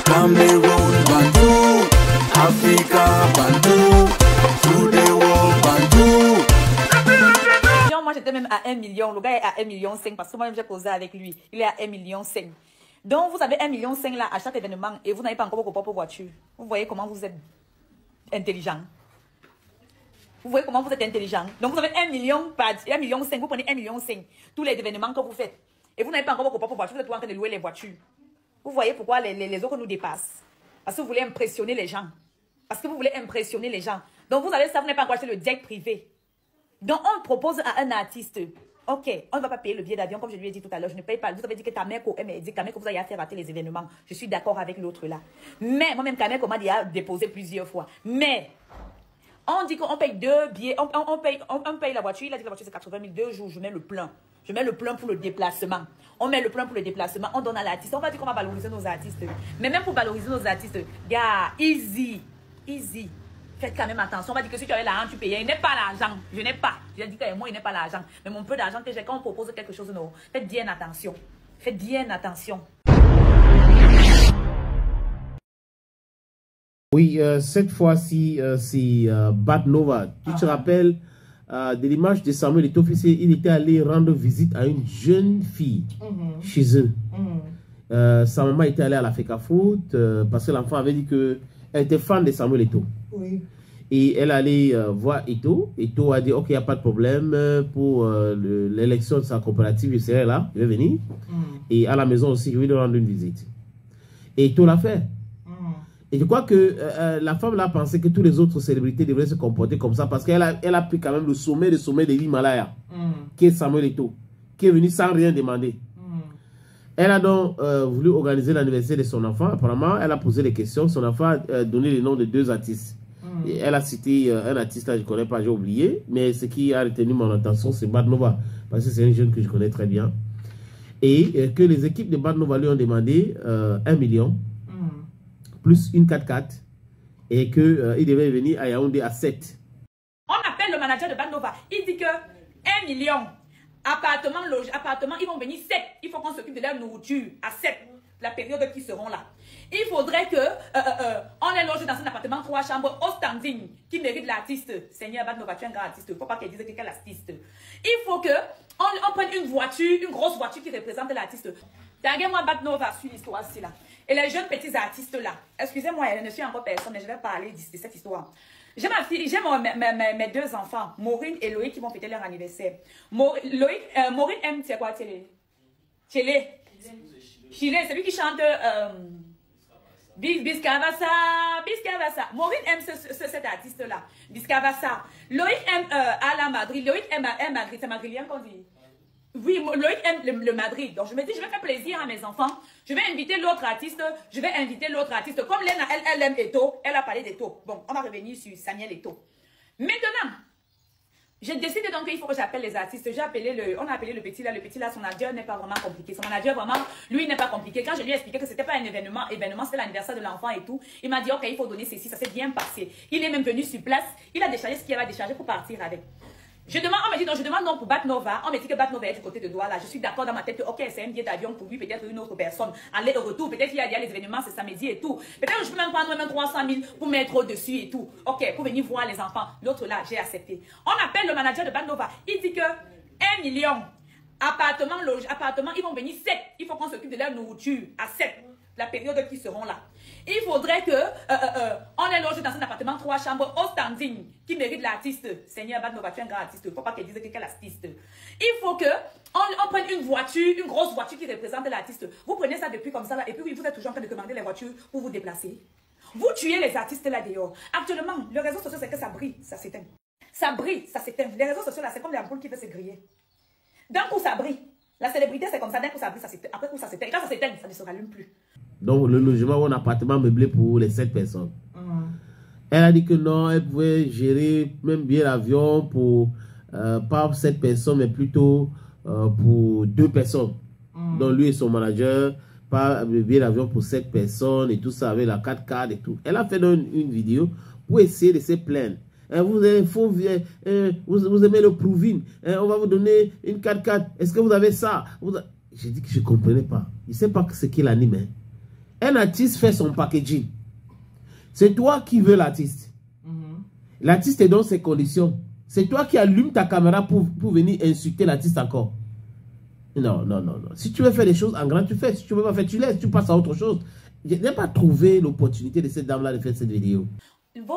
Cameroun, Bandou, Africa, Bandou, through the world, Bandou. Moi, j'étais même à 1 million. Le gars est à 1,5 million parce que moi, j'ai causé avec lui. Il est à 1,5 million. Donc, vous avez 1,5 million là à chaque événement et vous n'avez pas encore vos propres voitures. Vous voyez comment vous êtes intelligent. Vous voyez comment vous êtes intelligent. Donc, vous avez 1 million, 1,5 million. Vous prenez 1,5 million tous les événements que vous faites. Et vous n'avez pas encore vos propres voitures. Vous êtes en train de louer les voitures. Vous voyez pourquoi les autres nous dépassent. Parce que vous voulez impressionner les gens. Parce que vous voulez impressionner les gens. Donc, vous avez ça, vous n'avez pas encore acheté le jet privé. Donc, on propose à un artiste, ok, on ne va pas payer le billet d'avion, comme je lui ai dit tout à l'heure, je ne paye pas. Vous avez dit que ta mère, vous avez fait rater les événements. Je suis d'accord avec l'autre là. Mais, moi-même, ta mère m'a déjà déposé plusieurs fois. Mais, on dit qu'on paye 2 billets, on paye la voiture, il a dit que la voiture c'est 80 000, 2 jours, je mets le plein. Je mets le plein pour le déplacement. On met le plein pour le déplacement, on donne à l'artiste. On va dire qu'on va valoriser nos artistes. Mais même pour valoriser nos artistes, gars, easy. Faites quand même attention. On va dire que si tu avais l'argent, tu payais. Il n'est pas l'argent. Je n'ai pas. Je dis que moi, il n'est pas l'argent. Mais mon peu d'argent que j'ai, quand on propose quelque chose, non. Faites bien attention. Faites bien attention. Oui, cette fois-ci, c'est Bat Nova. Tu te rappelles de l'image de Samuel Eto'o, il était allé rendre visite à une jeune fille chez eux. Sa maman était allée à la FECA Foot parce que l'enfant avait dit qu'elle était fan de Samuel Eto'o. Oui. Et elle allait voir Eto'o. Eto'o a dit, ok, il n'y a pas de problème pour l'élection de sa coopérative, je serai là, je vais venir. Et à la maison aussi, je vais lui rendre une visite. Et Eto'o l'a fait. Et je crois que la femme là pensait que toutes les autres célébrités devraient se comporter comme ça parce qu'elle a pris quand même le sommet de l'Himalaya, qui est Samuel Eto'o, qui est venu sans rien demander. Elle a donc voulu organiser l'anniversaire de son enfant. Apparemment, elle a posé des questions. Son enfant a donné les noms de 2 artistes. Et elle a cité un artiste, là, je ne connais pas, j'ai oublié. Mais ce qui a retenu mon attention, c'est Bat Nova. Parce que c'est un jeune que je connais très bien. Et que les équipes de Bat Nova lui ont demandé 1 million, plus une 4x4. Et qu'il devait venir à Yaoundé à 7. On appelle le manager de Bat Nova. Il dit que 1 million, appartement, ils vont venir 7. Il faut qu'on s'occupe de leur nourriture à 7. La période qui seront là. Il faudrait que on les loge dans un appartement 3 chambres au standing qui mérite l'artiste. Seigneur Bat Nova, tu es un grand artiste. Il ne faut pas qu'elle dise que quel artiste. Il faut que on prenne une voiture, une grosse voiture qui représente l'artiste. Regardez-moi Bat Nova sur l'histoire ci là. Et les jeunes petits artistes là. Excusez-moi, elle ne suis encore personne, mais je vais parler de cette histoire. J'ai ma fille, j'ai mes 2 enfants, Maureen et Loïc, qui vont fêter leur anniversaire. Maureen aime, c'est quoi, Chile, c'est lui qui chante Biscavassa. Maureen aime cet artiste-là, Biscavassa. Loïc aime Ala Madrid. Loïc aime Madrid, c'est madrilien qu'on dit. Oui, Loïc aime le Madrid. Donc je me dis, je vais faire plaisir à mes enfants. Je vais inviter l'autre artiste. Comme Lena, elle aime Eto'o. Elle a parlé d'Eto'o. Bon, on va revenir sur Samuel Eto'o. Maintenant, j'ai décidé donc qu'il faut que j'appelle les artistes. On a appelé le petit là. Le petit là, son manager n'est pas vraiment compliqué. Son manager, vraiment, lui, n'est pas compliqué. Quand je lui ai expliqué que c'était pas un événement, c'était l'anniversaire de l'enfant et tout, il m'a dit, ok, il faut donner ceci, ça s'est bien passé. Il est même venu sur place. Il a déchargé ce qu'il avait déchargé pour partir avec. Je demande donc pour Bat Nova. On me dit que Bat Nova est du côté de Douala. Je suis d'accord dans ma tête que, ok, c'est un billet d'avion pour lui, peut-être une autre personne. Aller et retour. Peut-être qu'il y a les événements, c'est samedi et tout. Peut-être que je peux même prendre même 300 000 pour mettre au-dessus et tout. Ok, pour venir voir les enfants. L'autre là, j'ai accepté. On appelle le manager de Bat Nova. Il dit que 1 million, appartement, ils vont venir 7. Il faut qu'on s'occupe de leur nourriture à 7. La période qui seront là. Il faudrait que on les loge dans un appartement 3 chambres au standing qui mérite l'artiste. Seigneur Bat Nova, tu es un grand artiste. Il ne faut pas qu'elle dise que quel artiste. Il faut que on prenne une voiture, une grosse voiture qui représente l'artiste. Vous prenez ça depuis comme ça là et puis vous êtes toujours en train de commander les voitures pour vous déplacer. Vous tuez les artistes là dehors. Actuellement, le réseau social c'est que ça brille, ça s'éteint. Ça brille, ça s'éteint. Les réseaux sociaux là c'est comme les ampoules qui veulent se griller. D'un coup ça brille. La célébrité c'est comme ça, d'un coup ça brille, ça s'éteint. Après coup ça s'éteint. Et quand ça s'éteint, ça ne se rallume plus. Donc le logement ou un appartement meublé pour les 7 personnes. Elle a dit que non, elle pouvait gérer même bien l'avion pour pas 7 personnes, mais plutôt pour 2 personnes. Donc lui et son manager, pas le billet d'avion pour 7 personnes et tout ça avec la 4x4 et tout. Elle a fait une vidéo pour essayer de se plaindre. Vous aimez le Prouvin, on va vous donner une 4x4. Est-ce que vous avez ça? J'ai dit que je ne comprenais pas. Je ne sais pas ce qui l'anime. Un artiste fait son packaging. C'est toi qui veux l'artiste. L'artiste est dans ses conditions. C'est toi qui allumes ta caméra pour venir insulter l'artiste encore. Non, non, non, non. Si tu veux faire des choses en grand, tu fais. Si tu ne veux pas faire, tu laisses. Tu passes à autre chose. Je n'ai pas trouvé l'opportunité de cette dame-là de faire cette vidéo. Vos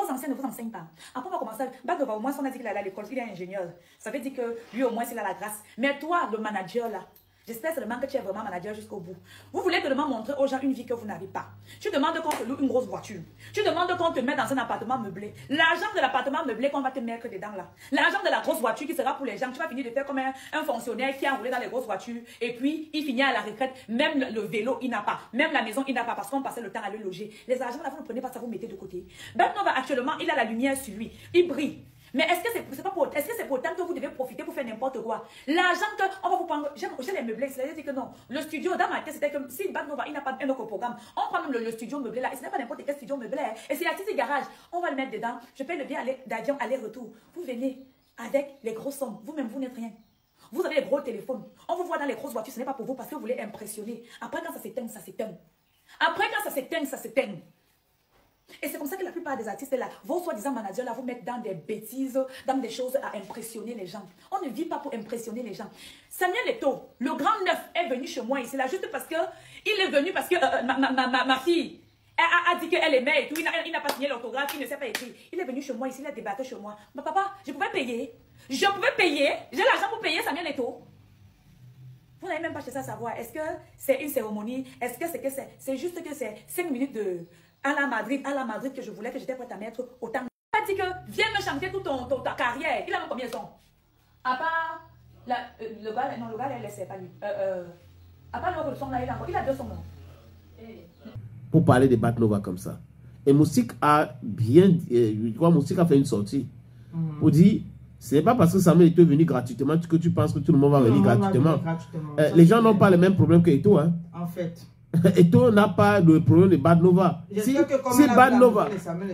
anciens ne vous enseignent pas. Après, on va commencer. Au moins, on a dit qu'il est à l'école, il est ingénieur. Ça veut dire que lui, au moins, il a la grâce. Mais toi, le manager, là, j'espère seulement que tu es vraiment manager jusqu'au bout. Vous voulez seulement montrer aux gens une vie que vous n'avez pas. Tu demandes qu'on te loue une grosse voiture. Tu demandes qu'on te mette dans un appartement meublé. L'argent de l'appartement meublé qu'on va te mettre dedans là. L'argent de la grosse voiture qui sera pour les gens. Tu vas finir de faire comme un fonctionnaire qui a roulé dans les grosses voitures. Et puis, il finit à la retraite. Même le vélo, il n'a pas. Même la maison, il n'a pas. Parce qu'on passait le temps à le loger. Les argents là, vous ne prenez pas ça, vous mettez de côté. Bad Nova, actuellement, il a la lumière sur lui. Il brille. Mais est-ce que c'est pour autant que vous devez profiter pour faire n'importe quoi? L'argent que on va vous prendre, j'ai les meublés, c'est-à-dire que non. Le studio, dans ma tête, c'était que si Bad Nova, il n'a pas un autre programme, on prend même le studio meublé là, et ce n'est pas n'importe quel studio meublé, hein. Et c'est la petite garage, on va le mettre dedans, je paye le bien d'avion aller-retour. Vous venez avec les grosses sommes, vous-même, vous n'êtes rien. Vous avez les gros téléphones, on vous voit dans les grosses voitures, ce n'est pas pour vous parce que vous voulez impressionner. Après, quand ça s'éteint, ça s'éteint. Après, quand ça s'éteint, ça s'éteint. Et c'est comme ça que la plupart des artistes là, vos soi-disant managers là, vous mettent dans des bêtises, dans des choses à impressionner les gens. On ne vit pas pour impressionner les gens. Samuel Eto'o, le grand neuf, est venu chez moi ici là, juste parce que il est venu parce que ma fille a dit qu'elle aimait et tout. Il n'a pas signé l'autographe, il ne sait pas écrire. Il est venu chez moi ici, il a débattu chez moi. Mais papa, je pouvais payer. Je pouvais payer. J'ai l'argent pour payer Samuel Eto'o. Vous n'avez même pas cherché à savoir, est-ce que c'est une cérémonie? Est-ce que c'est juste que c'est 5 minutes de... à la Madrid que je voulais, que j'étais prête à mettre autant. Il a dit que viens me chanter toute ta carrière. Il a mis combien de sons? À part le gars, non, le gars, il ne sait pas lui. À part le son là, il a 2 sons. Pour parler de Bad Nova comme ça. Et Moustique a bien, je crois Moustique a fait une sortie. Pour dire, ce n'est pas parce que Samuel est venu gratuitement que tu penses que tout le monde va venir gratuitement. Les gens n'ont pas le même problème que Eto'o. Hein. En fait. Eto'o n'a pas de problème de Bad Nova. Si Bad Nova,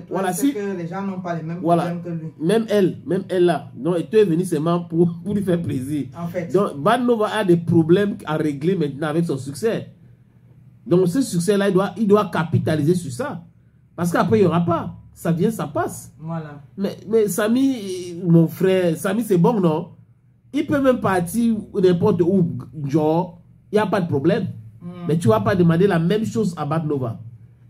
voilà, si que les gens n'ont pas les mêmes problèmes que lui. Même elle là. Donc Eto'o est venu seulement pour lui faire plaisir. En fait. Donc Bad Nova a des problèmes à régler maintenant avec son succès. Donc ce succès là, il doit capitaliser sur ça. Parce qu'après il n'y aura pas. Ça vient, ça passe. Voilà. Mais Samy, mon frère, Samy c'est bon, non? Il peut même partir n'importe où, genre, il n'y a pas de problème. Mais tu ne vas pas demander la même chose à Bad Nova.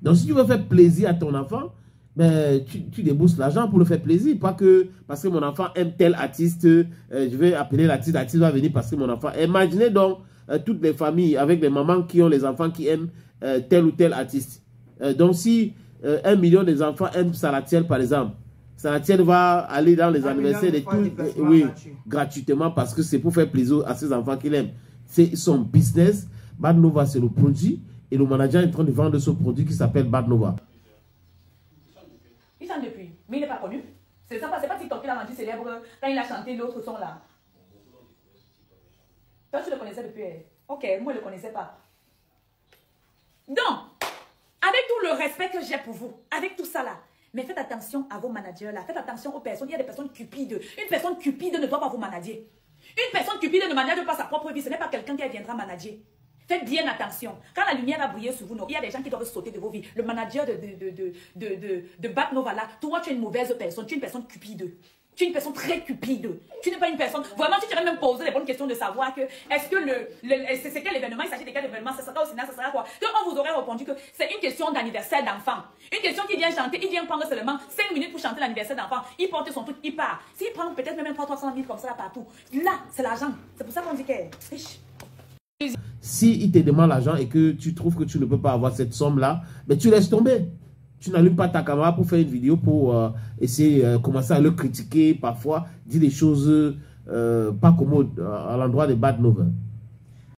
Donc si tu veux faire plaisir à ton enfant, ben, tu débourses l'argent pour le faire plaisir. Pas que parce que mon enfant aime tel artiste, je vais appeler l'artiste, l'artiste va venir parce que mon enfant. Imaginez donc toutes les familles avec les mamans qui ont les enfants qui aiment tel ou tel artiste. Donc si 1 million des enfants aiment Salatiel par exemple, Salatiel va aller dans les anniversaires et tout, oui, gratuitement parce que c'est pour faire plaisir à ses enfants qu'il aime. C'est son business. Bad Nova, c'est le produit. Et le manager est en train de vendre ce produit qui s'appelle Bad Nova. Il chante depuis, mais il n'est pas connu. C'est pas TikTok qu'il a rendu célèbre quand il a chanté l'autre son là. Toi, tu le connaissais depuis. Ok, moi, je ne le connaissais pas. Donc, avec tout le respect que j'ai pour vous, avec tout ça là, mais faites attention à vos managers là. Faites attention aux personnes. Il y a des personnes cupides. Une personne cupide ne doit pas vous manager. Une personne cupide ne manage pas sa propre vie. Ce n'est pas quelqu'un qui viendra manager. Faites bien attention. Quand la lumière va briller sur vous, non, il y a des gens qui doivent sauter de vos vies. Le manager de Bad Nova là, toi tu es une mauvaise personne, tu es une personne cupide. Tu es une personne très cupide. Tu n'es pas une personne... Vraiment, tu t'aurais même posé les bonnes questions de savoir que... Est-ce que c'est quel événement? Il s'agit de quel événement? Ça sera au Sénat, ça sera quoi? On vous aurait répondu que c'est une question d'anniversaire d'enfant. Une question qui vient chanter, il vient prendre seulement 5 minutes pour chanter l'anniversaire d'enfant. Il porte son truc, il part. S'il prend peut-être même 300 000 comme ça là, partout. Là, c'est l'argent. C'est pour ça qu'on dit qu'elle est riche. Si il te demande l'argent et que tu trouves que tu ne peux pas avoir cette somme-là, mais tu laisses tomber. Tu n'allumes pas ta caméra pour faire une vidéo pour essayer de commencer à le critiquer, parfois dire des choses pas commodes à l'endroit de Bad Nova.